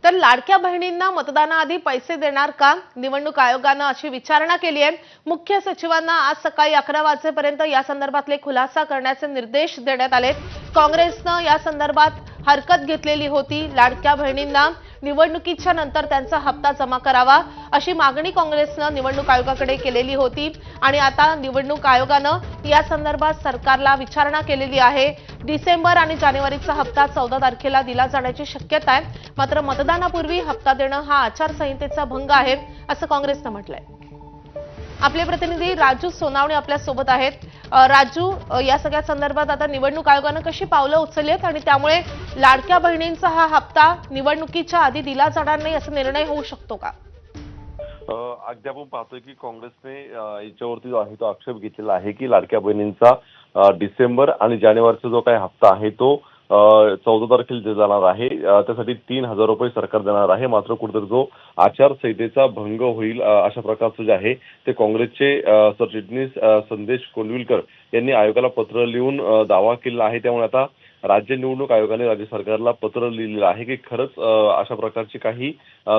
तर लाडक्या बहिणींना मतदानाआधी पैसे देणार का? निवडणूक आयोगानं अशी विचारणा केली आहे। मुख्य सचिवांना आज सकाळी 11 वाजेपर्यंत या संदर्भातले खुलासा करण्याचे निर्देश देण्यात आले। काँग्रेसनं या संदर्भात हरकत घेतलेली होती। लाडक्या बहिणींना निवडणुकीच्या नंतर त्यांचा हप्ता जमा करावा अशी मागणी काँग्रेसनं निवडणूक आयोगाकडे केलेली होती आणि आता निवडणूक आयोगानं या संदर्भात सरकारला विचारणा केलेली आहे। डिसेंबर आणि जानेवारीचा हप्ता 14 तारखेला दिला जाण्याची शक्यता आहे। मात्र मतदानापूर्वी हप्ता देणं हा आचारसंहितेचा भंग आहे असं काँग्रेसनं म्हटलंय। आपले प्रतिनिधी राजू सोनावणे आपल्या सोबत आहेत। राजू, या सगळ्या संदर्भात आता निवडणूक आयोगानं कशी पावलं उचललीत आणि त्यामुळे लाडक्या बहिणींचा हा हप्ता निवडणुकीच्या आधी दिला जाणार नाही असा निर्णय होऊ शकतो का? अगदी आपण पाहतोय की काँग्रेसने याच्यावरती जो आहे तो आक्षेप घेतलेला आहे की लाडक्या बहिणींचा डिसेंबर आणि जानेवारीचा जो काही हप्ता आहे तो 14 तारखेला दिला जाणार आहे। त्यासाठी 3,000 रुपये सरकार देणार आहे। मात्र कुठेतरी जो आचारसंहितेचा भंग होईल अशा प्रकारचं जे आहे ते काँग्रेसचे सरचिटणीस संदेश कोंडविलकर यांनी आयोगाला पत्र लिहून दावा केला आहे। त्यामुळे आता राज्य निवडणूक आयोगाने राज्य सरकारला पत्र लिहिलेलं आहे की खरंच अशा प्रकारची काही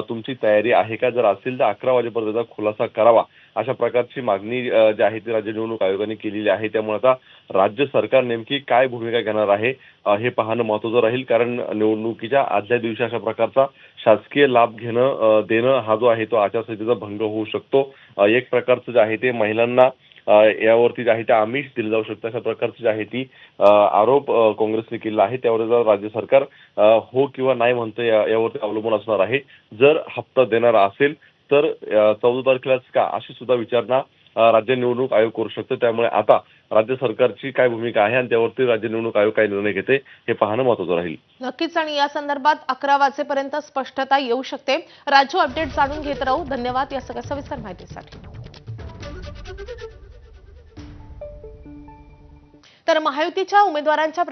तुमची तयारी आहे का? जर असेल तर 11 वाजेपर्यंत खुलासा करावा अशा प्रकारची मागणी जी आहे ती राज्य निवडणूक आयोगाने केलेली आहे। त्यामुळे आता राज्य सरकार नेमकी काय भूमिका घेणार आहे हे पाहणं महत्त्वाचं राहील, कारण निवडणुकीच्या आदल्या दिवशी अशा प्रकारचा शासकीय लाभ देणं हा जो आहे तो आचारसंहितेचा भंग होऊ शकतो। एक प्रकारचं जे आहे ते महिलांना यावरती जे आहे ते आमिष दिलं जाऊ शकतं अशा प्रकारचं जे आहे ती आरोप काँग्रेसने केला आहे। त्यावर जर राज्य सरकार हो किंवा नाही म्हणतं यावरती अवलंबून असणार आहे। जर हप्ता देणार असेल तर 14 तारखेलाच का अशी सुद्धा विचारणा राज्य निवडणूक आयोग करू शकतो। त्यामुळे आता राज्य सरकारची काय भूमिका आहे आणि त्यावरती राज्य निवडणूक आयोग काय निर्णय घेते हे पाहणं महत्त्वाचं राहील। नक्कीच, आणि या संदर्भात 11 वाजेपर्यंत स्पष्टता येऊ शकते। राजू, अपडेट जाणून घेत राहू। धन्यवाद या सगळ्या सविस्तर माहितीसाठी। तर महायुतीच्या उमेदवारांच्या